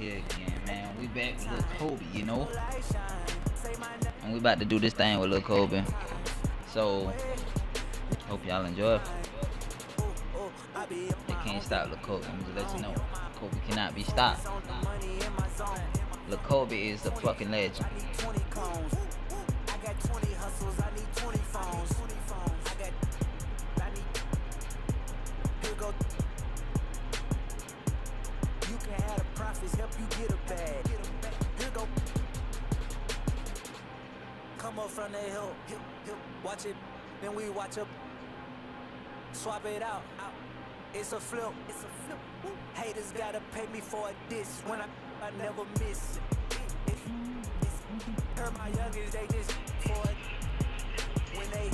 here again, man. We back with Lil Kobe, you know? And we about to do this thing with Lil Kobe. So, hope y'all enjoy. They can't stop Lil Kobe. I'm just let you know. Kobe cannot be stopped. Lil Kobe is a fucking legend. Help you get a bag. Here go. Come up from the hill. Watch it, then we watch up. Swap it out. It's a flip. Haters gotta pay me for a diss when I never miss. Hurt my youngest, they just for it. When they,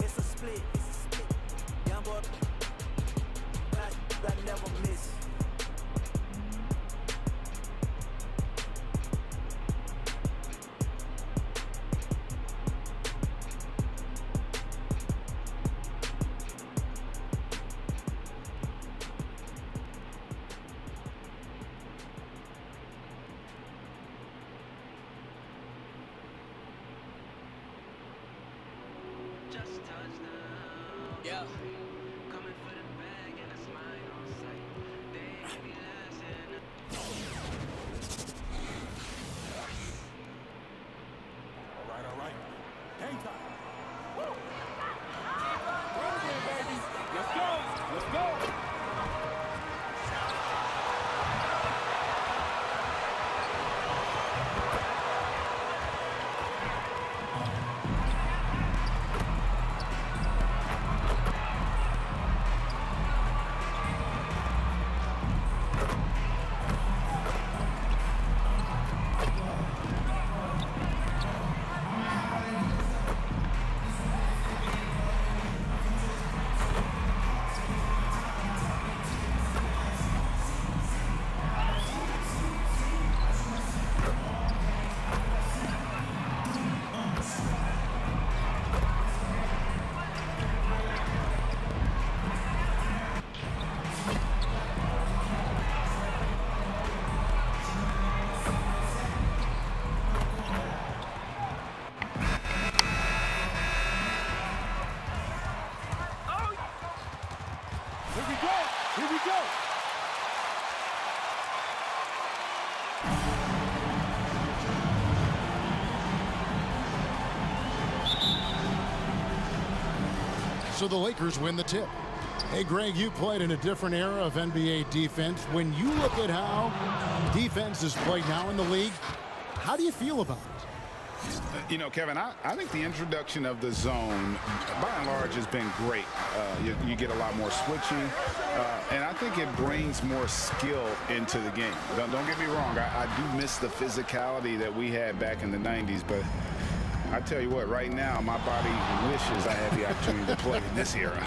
it's a split. Young boy, I never miss. Yeah. Coming for the bag and a smile on sight. They be all right. Hang time. Woo! Run again, baby. Let's go. Here we go. So the Lakers win the tip. Hey, Greg, you played in a different era of NBA defense. When you look at how defense is played now in the league, how do you feel about it? You know, Kevin, I think the introduction of the zone, by and large, has been great. You get a lot more switching, and I think it brings more skill into the game. Don't get me wrong. I do miss the physicality that we had back in the 90s, but I tell you what, right now, my body wishes I had the opportunity to play in this era.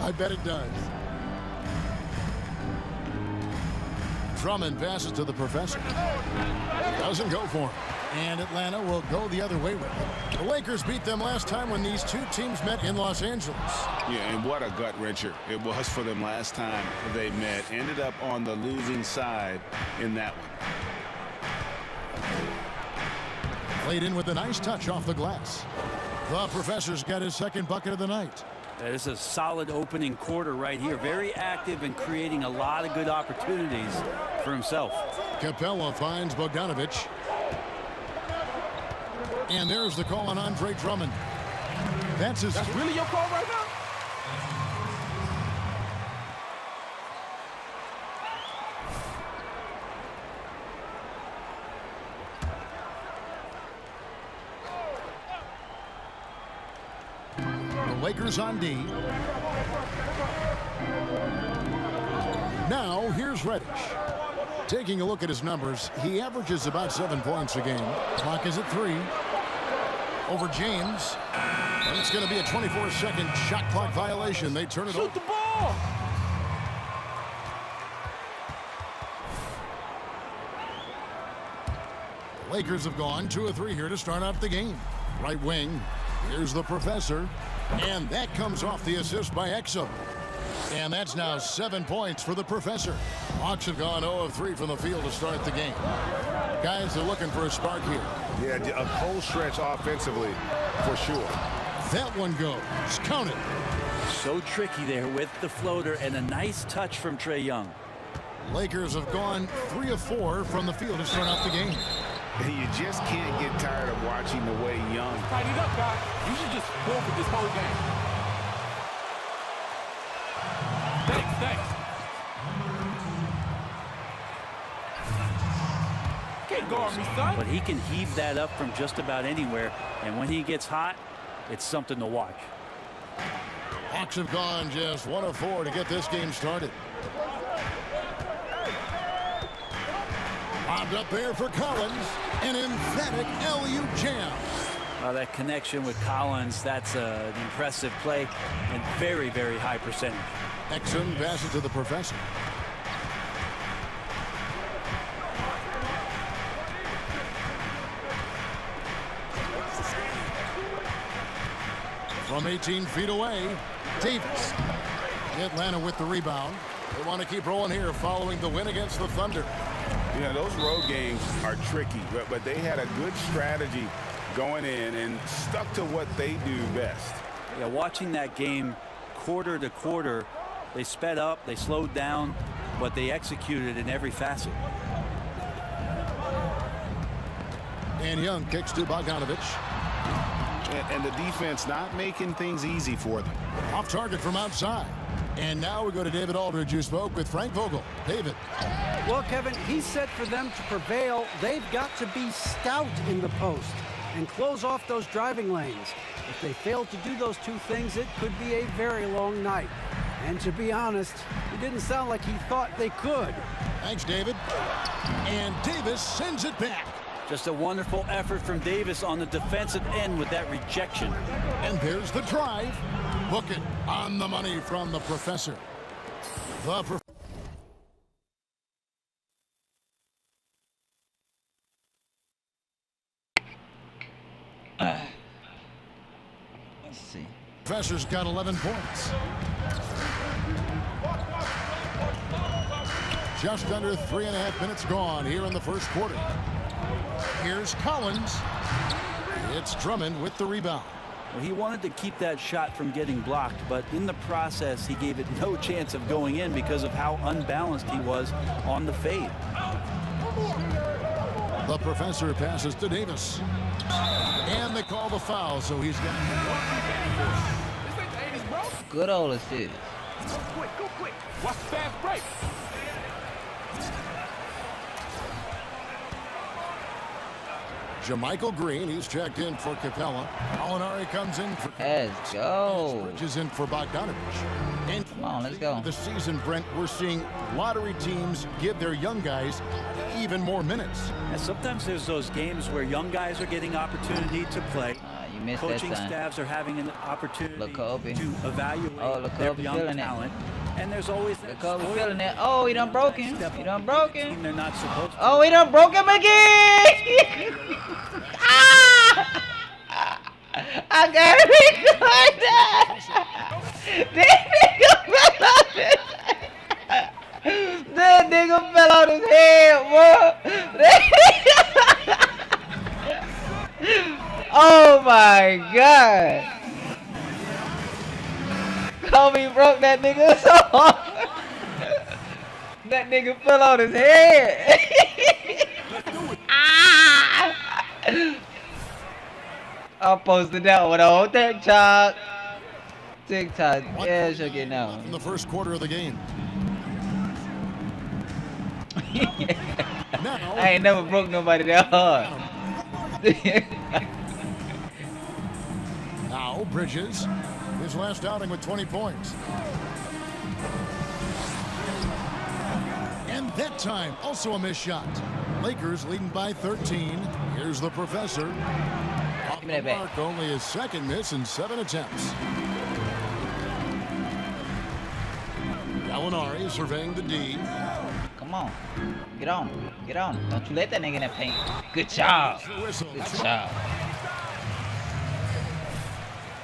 I bet it does. Drummond passes to the professor. Doesn't go for him. And Atlanta will go the other way with it. The Lakers beat them last time when these two teams met in Los Angeles. Yeah, and what a gut wrencher it was for them last time they met. Ended up on the losing side in that one. Played in with a nice touch off the glass. The professor's got his second bucket of the night. This is a solid opening quarter right here. Very active and creating a lot of good opportunities for himself. Capella finds Bogdanovich. And there's the call on Andre Drummond. That's really your call right now? The Lakers on D. Now, here's Reddish. Taking a look at his numbers, he averages about 7 points a game. Clock is at 3. Over James. And it's going to be a 24-second shot clock violation. They turn it over. Shoot the ball! The Lakers have gone 2 of 3 here to start out the game. Right wing. Here's the professor. And that comes off the assist by Exum. And that's now 7 points for the professor. Hawks have gone 0 of 3 from the field to start the game. Guys are looking for a spark here. Yeah, a cold stretch offensively for sure. That one goes. Count it. So tricky there with the floater, and a nice touch from Trae Young. Lakers have gone 3 of 4 from the field to start out the game. You just can't get tired of watching the way Young. Tighten it up, guys. You should just forfeit this whole game. Thanks. Can't guard me, son. But he can heave that up from just about anywhere, and when he gets hot, it's something to watch. Hawks have gone just 1 of 4 to get this game started. Bobbed up there for Collins. An emphatic LU jam. That connection with Collins, that's an impressive play and very, very high percentage. Exum passes to the professor. From 18 feet away, Davis. Atlanta with the rebound. They want to keep rolling here following the win against the Thunder. You know, those road games are tricky, but they had a good strategy going in and stuck to what they do best. Yeah, watching that game quarter to quarter, they sped up, they slowed down, but they executed in every facet. And Young kicks to Bogdanovich. And the defense not making things easy for them. Off target from outside. And now we go to David Aldridge, who spoke with Frank Vogel. David. Well, Kevin, he said for them to prevail, they've got to be stout in the post and close off those driving lanes. If they fail to do those two things, it could be a very long night. And to be honest, it didn't sound like he thought they could. Thanks, David. And Davis sends it back. Just a wonderful effort from Davis on the defensive end with that rejection. And there's the drive. Book it on the money from the professor. Let's see. Professor's got 11 points. Just under 3.5 minutes gone here in the first quarter. Here's Collins. It's Drummond with the rebound. Well, he wanted to keep that shot from getting blocked, but in the process, he gave it no chance of going in because of how unbalanced he was on the fade. The professor passes to Davis. And they call the foul, so he's got... Good old assist. Go quick. Watch the fast break. Jermichael Green, he's checked in for Capella. Alinari comes in for... Let's go. Bridges in for Bogdanovich. And Come on, let's go. this season, Brent, we're seeing lottery teams give their young guys even more minutes. And sometimes there's those games where young guys are getting opportunity to play. You missed Coaching that time. staffs are having an opportunity Lil Kobe. to evaluate Lil their Kobe young feeling it. talent. And there's always Lil that Kobe spoiled feeling it. Oh, he done broke him. He done broke him. team they're not supposed to. Oh, he done broke him again. Ah! I gotta record that. This nigga fell out his head, boy. Oh my God. Kobe broke that nigga so hard. That nigga fell out his head. I posted that one on TikTok. Yeah, she'll get now. In the first quarter of the game. Now, I ain't never broke nobody that hard. now Bridges, his last outing with 20 points. And that time, also a missed shot. Lakers leading by 13. Here's the professor. Give me that back. Mark, only his second miss in 7 attempts. Gallinari surveying the D. Come on. Get on. Get on. Don't you let that nigga in that paint. Good job. Good job.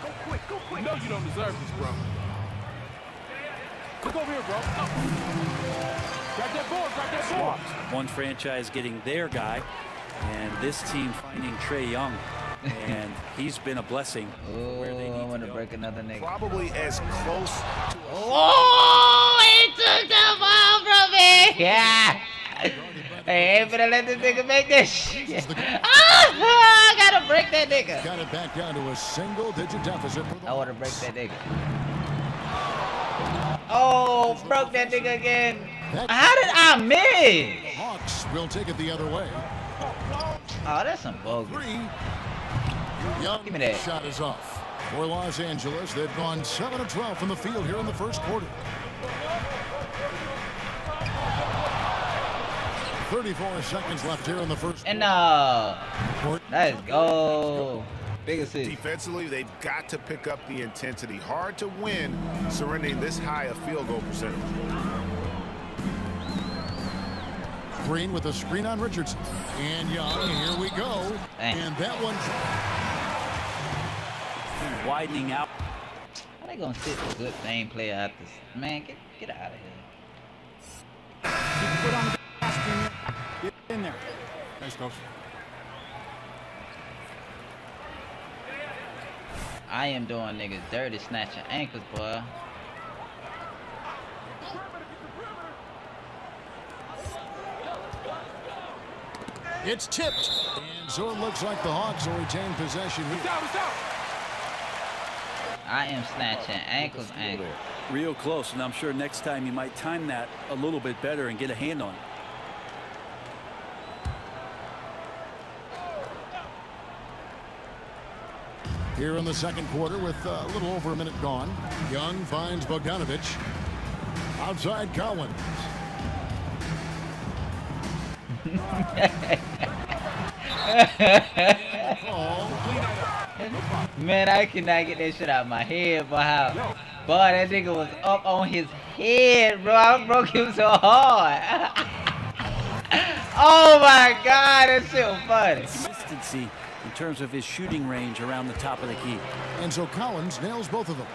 Go quick. No, you don't deserve this, bro. Look over here, bro. Grab that board, grab that board. Swapped. One franchise getting their guy, and this team finding Trae Young. And he's been a blessing. Oh, I want to break another nigga. Probably as close to Oh, he took the ball from me. Yeah. Hey, ain't finna let this nigga make this shit. I gotta break that nigga. Got it back down to a single-digit deficit. I want to break that nigga. Oh, broke that nigga again. How did I miss? Hawks will take it the other way. Oh, that's some bogus. 3. Young Give me that. shot is off. For Los Angeles, they've gone 7 of 12 from the field here in the first quarter. 34 seconds left here in the first And quarter. let's go. Big assist. defensively. They've got to pick up the intensity. Hard to win surrendering this high a field goal percentage. Green with a screen on Richardson. And Young, here we go. Dang. And that one. Widening out. How they gonna sit a good game player out this? Man, get out of here. Keep your foot on the gas, Junior. Get in there. Nice, coach. I am doing niggas dirty, snatching ankles, boy. It's tipped. And so it looks like the Hawks will retain possession. It's out, it's out. I am snatching ankles. Real close, and I'm sure next time you might time that a little bit better and get a hand on it. Here in the second quarter with a little over a minute gone. Young finds Bogdanovich. Outside Collins. Man, I cannot get that shit out of my head, boy. Boy, that nigga was up on his head, bro. I broke him so hard. Oh my God, that shit was funny. Consistency in terms of his shooting range around the top of the key. And so Collins nails both of them.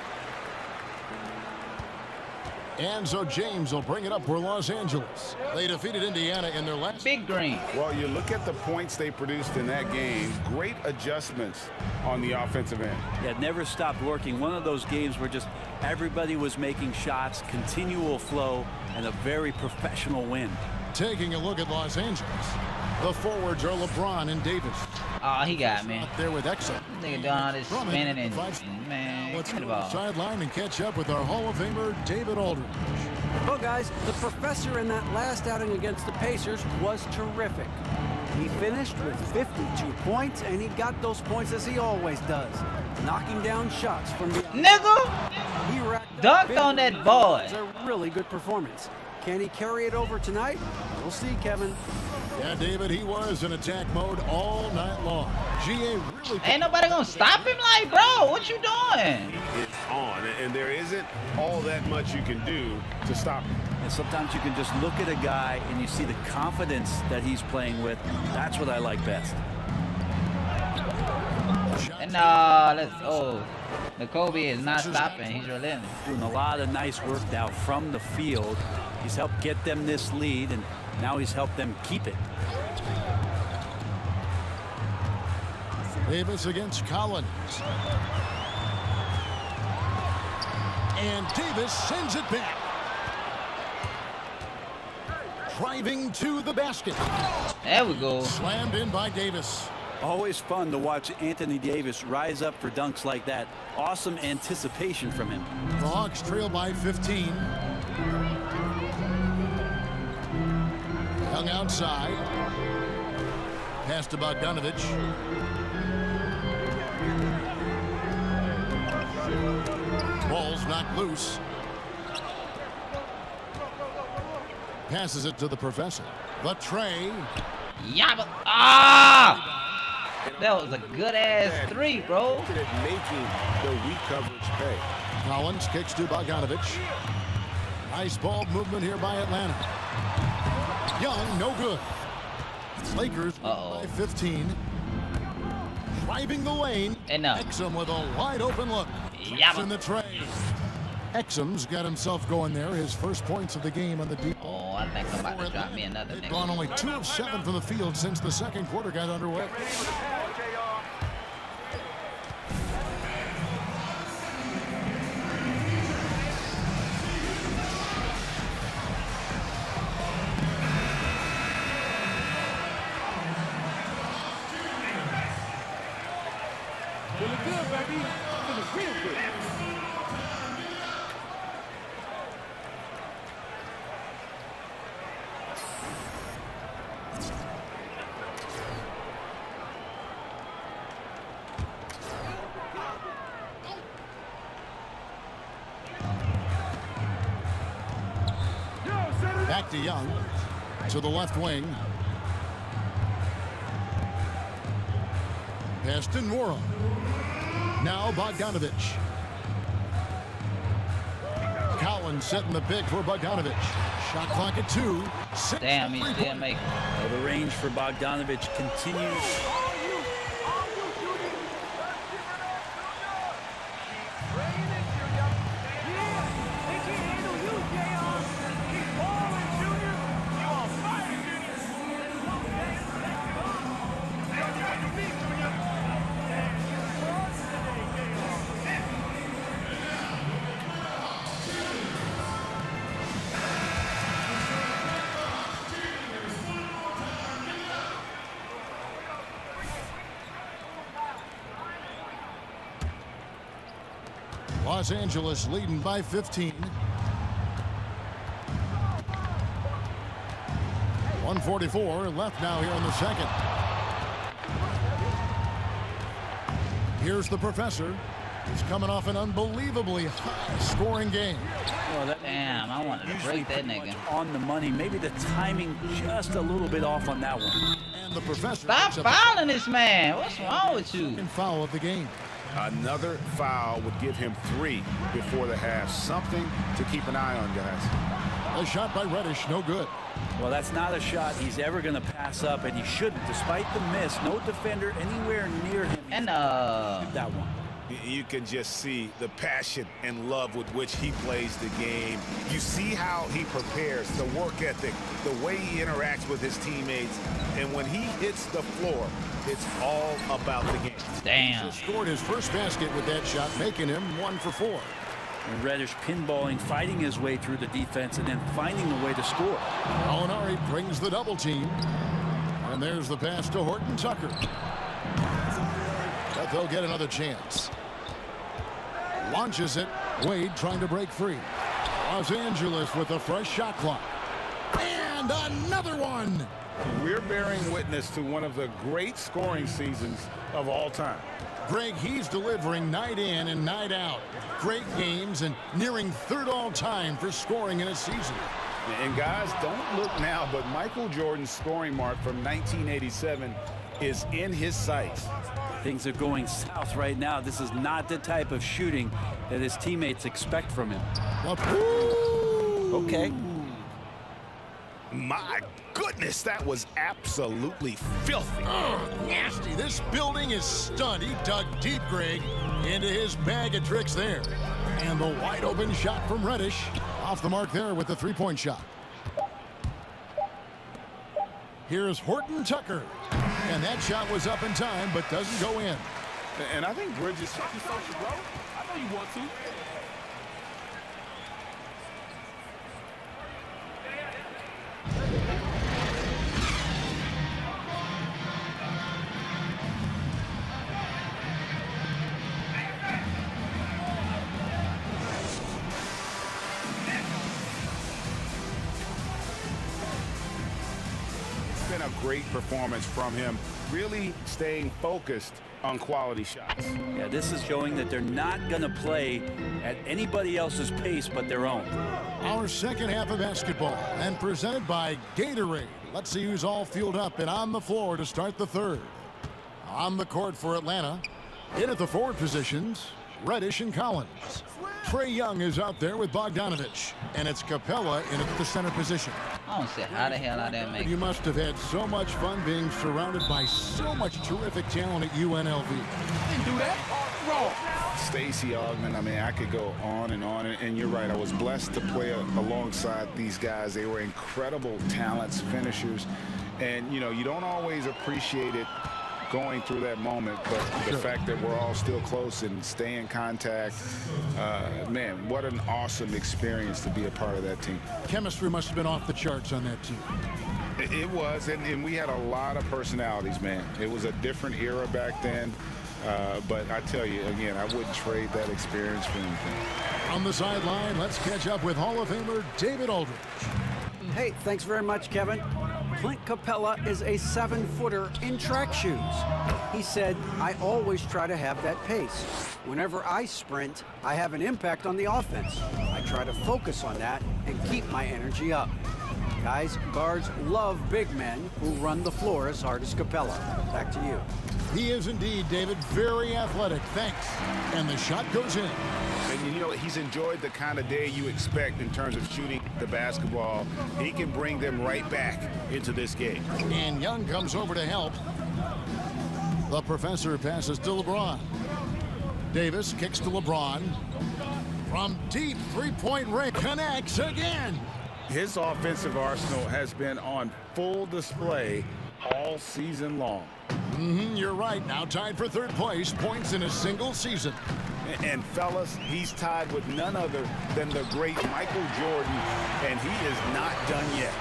And so James will bring it up for Los Angeles. They defeated Indiana in their last. Big green. Well, you look at the points they produced in that game. Great adjustments on the offensive end. Yeah, it never stopped working. One of those games where just everybody was making shots, continual flow, and a very professional win. Taking a look at Los Angeles. The forwards are LeBron and Davis. Oh, he got me. Up there with Exum. Nigga doing all this From it, spinning the and five- man, Let's get go the to the ball. sideline and catch up with our Hall of Famer, David Aldridge. Well, guys, the professor in that last outing against the Pacers was terrific. He finished with 52 points, and he got those points as he always does, knocking down shots from the Nigga, He racked dunked up big on that rebounds. boy. It's a really good performance. Can he carry it over tonight? We'll see, Kevin. Yeah, David, he was in attack mode all night long. GA really. ain't nobody gonna stop him. Like, bro, what you doing? It's on, and there isn't all that much you can do to stop him. And sometimes you can just look at a guy and you see the confidence that he's playing with. That's what I like best. And let's go. The Kobe is not stopping. He's relentless. Doing a lot of nice work now from the field. He's helped get them this lead, and now he's helped them keep it. Davis against Collins. And Davis sends it back. Driving to the basket. There we go. Slammed in by Davis. Always fun to watch Anthony Davis rise up for dunks like that. Awesome anticipation from him. The Hawks trail by 15. Young outside. Pass to Bogdanovich. Ball's knocked loose. Passes it to the professor. The tray. Yeah, but that was a good ass three, bro. Look at it making the weak coverage pay. Collins kicks to Bogdanovich. Nice ball movement here by Atlanta. Young, no good. Lakers by 15. Driving the lane. Enough. Exum with a wide open look. Yeah, in the tray. Exum's got himself going there. His first points of the game on the deep. Oh, I think I'm about to drop me another They've nigga. gone only 2 of 7 from the field since the second quarter got underway. Feeling good, baby. Feeling real good. Back to Young. To the left wing. Pass to Nora. Now Bogdanovich. Collins setting the pick for Bogdanovich. Shot clock at 2. Damn, he's still making. Well, the range for Bogdanovich continues. Los Angeles leading by 15. 1:44 left now here in the second. Here's the professor. He's coming off an unbelievably high-scoring game. Well, Damn, I wanted to usually break that pretty nigga. much on the money. Maybe the timing just a little bit off on that one. And the professor Stop picks up the fouling this man. What's wrong with you? second foul of the game. Another foul would give him 3 before the half. Something to keep an eye on, guys. A shot by Reddish, no good. Well, that's not a shot he's ever going to pass up, and he shouldn't. Despite the miss, no defender anywhere near him. And That one. You can just see the passion and love with which he plays the game. You see how he prepares, the work ethic, the way he interacts with his teammates. And when he hits the floor, it's all about the game. damn. Scored his first basket with that shot, making him 1 for 4. And Reddish pinballing, fighting his way through the defense, and then finding a way to score. Alinari brings the double team. And there's the pass to Horton Tucker. But they'll get another chance. Launches it. Wade trying to break free. Los Angeles with a fresh shot clock. And another one. We're bearing witness to one of the great scoring seasons of all time. Greg, he's delivering night in and night out. Great games and nearing 3rd all-time for scoring in a season. And guys, don't look now, but Michael Jordan's scoring mark from 1987 is in his sights. Things are going south right now. This is not the type of shooting that his teammates expect from him. Okay. My goodness, that was absolutely filthy. Nasty. This building is stunned. He dug deep, Greg, into his bag of tricks there. And the wide open shot from Reddish. Off the mark there with the 3-point shot. Here's Horton Tucker. And that shot was up in time, but doesn't go in. And I think Bridges... Social, bro. I know you want to. It's been a great performance from him, really staying focused on quality shots. Yeah, this is showing that they're not going to play at anybody else's pace but their own. Our second half of basketball, and presented by Gatorade. Let's see who's all fueled up and on the floor to start the third. On the court for Atlanta, in at the forward positions, Reddish and Collins. Trae Young is out there with Bogdanovich, and it's Capella in at the center position. I don't see how the hell I didn't make You it. must have had so much fun being surrounded by so much terrific talent at UNLV. Didn't do that. wrong. Stacey Augmon, I mean, I could go on, and you're right. I was blessed to play alongside these guys. They were incredible talents, finishers, and, you know, you don't always appreciate it going through that moment, but the fact that we're all still close and stay in contact, man, what an awesome experience to be a part of that team. Chemistry must have been off the charts on that team. It was, and we had a lot of personalities, man. It was a different era back then. But I tell you, again, I wouldn't trade that experience for anything. On the sideline, let's catch up with Hall of Famer David Aldridge. Hey, thanks very much, Kevin. Clint Capella is a 7-footer in track shoes. He said, I always try to have that pace. Whenever I sprint, I have an impact on the offense. I try to focus on that and keep my energy up. Guys, guards love big men who run the floor as hard as Capella. Back to you. He is indeed, David, very athletic. Thanks. And the shot goes in. And, you know, he's enjoyed the kind of day you expect in terms of shooting the basketball. He can bring them right back into this game. And Young comes over to help. The professor passes to LeBron. Davis kicks to LeBron. From deep three-point range, connects again. His offensive arsenal has been on full display all season long. You're right. Now tied for third place, points in a single season. And fellas, he's tied with none other than the great Michael Jordan, and he is not done yet.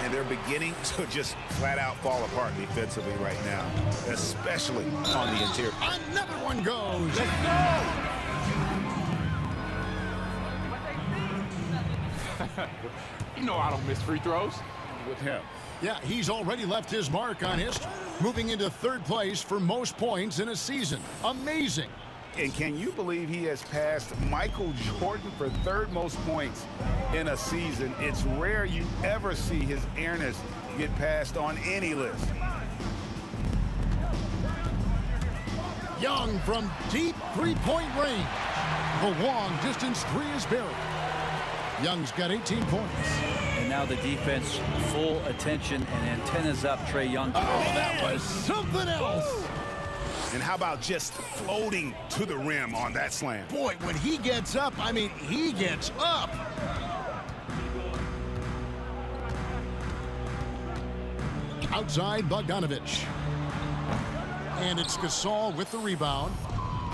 And they're beginning to just flat out fall apart defensively right now, especially on the interior. Another one goes. Let's go. You know I don't miss free throws. With him. Yeah, he's already left his mark on history, moving into third place for most points in a season. Amazing. And can you believe he has passed Michael Jordan for third most points in a season? It's rare you ever see his airness get passed on any list. Young from deep three-point range. The long distance three is buried. Young's got 18 points. And now the defense, full attention and antennas up. Trae Young. Oh, that was something else. And how about just floating to the rim on that slam? Boy, when he gets up, I mean, he gets up. Outside, Bogdanovich. And it's Gasol with the rebound.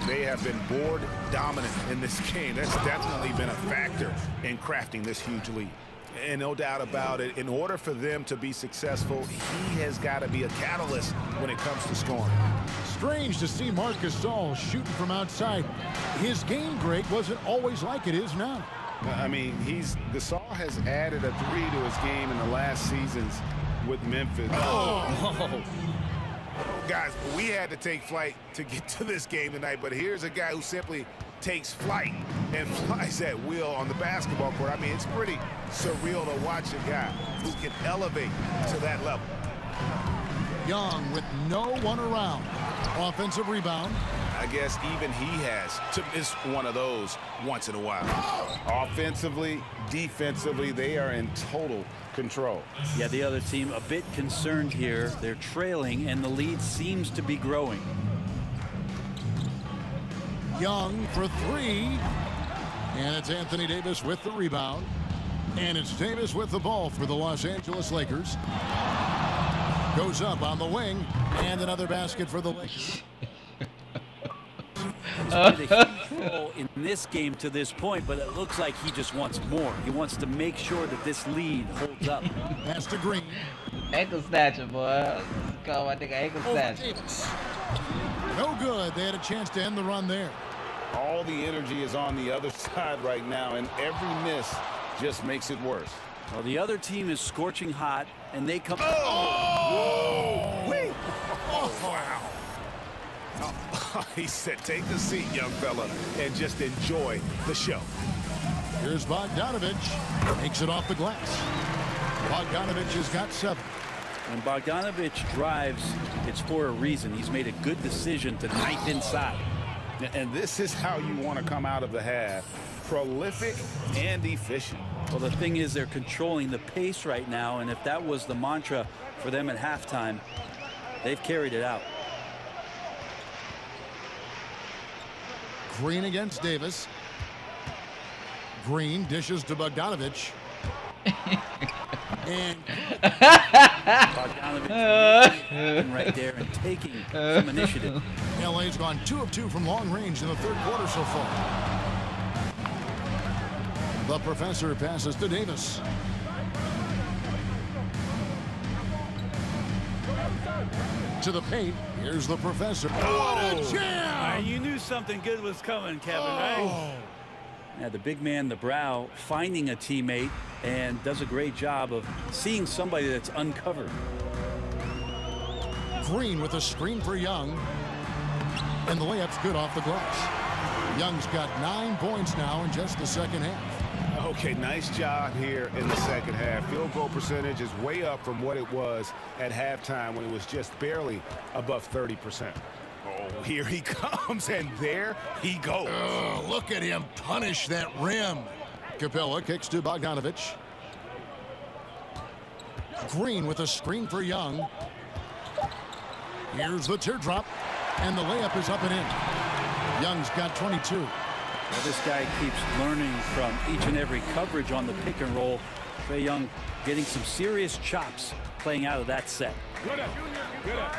They have been board dominant in this game. That's definitely been a factor in crafting this huge lead. And no doubt about it, in order for them to be successful, he has got to be a catalyst when it comes to scoring. Strange to see Marc Gasol shooting from outside. His game break wasn't always like it is now. I mean, Gasol has added a three to his game in the last seasons with Memphis. Guys, we had to take flight to get to this game tonight, but here's a guy who simply takes flight and flies at will on the basketball court. I mean, it's pretty surreal to watch a guy who can elevate to that level. Young with no one around. Offensive rebound. I guess even he has to miss one of those once in a while. Offensively, defensively, they are in total control. Yeah, the other team a bit concerned here. They're trailing, and the lead seems to be growing. Young for three. And it's Anthony Davis with the rebound. And it's Davis with the ball for the Los Angeles Lakers. Goes up on the wing. And another basket for the Lakers. He's played a huge role in this game to this point, but it looks like he just wants more. He wants to make sure that this lead holds up. Pass to Green. Ankle snatcher, boy. Call my nigga ankle snatcher. Davis. No good. They had a chance to end the run there. All the energy is on the other side right now, and every miss just makes it worse. Well, the other team is scorching hot, and they come. Oh, wow. He said, take a seat, young fella, and just enjoy the show. Here's Bogdanovich. Takes it off the glass. Bogdanovich has got 7. When Bogdanovich drives, it's for a reason. He's made a good decision to knife inside. And this is how you want to come out of the half. Prolific and efficient. Well, the thing is, they're controlling the pace right now, and if that was the mantra for them at halftime, they've carried it out. Green against Davis. Green dishes to Bogdanovich. And Bogdanovich right there and taking some initiative. LA's gone 2 of 2 from long range in the third quarter so far. The professor passes to Davis. To the paint. Here's the professor. What a jam! You knew something good was coming, Kevin, right? Now the big man, the brow, finding a teammate and does a great job of seeing somebody that's uncovered. Green with a screen for Young. And the layup's good off the glass. Young's got 9 points now in just the second half. Okay, nice job here in the second half. Field goal percentage is way up from what it was at halftime when it was just barely above 30%. Oh, here he comes, and there he goes. Oh, look at him punish that rim. Capella kicks to Bogdanovich. Green with a screen for Young. Here's the teardrop, and the layup is up and in. Young's got 22. Well, this guy keeps learning from each and every coverage on the pick and roll. Trae Young getting some serious chops playing out of that set. Good up. Good up.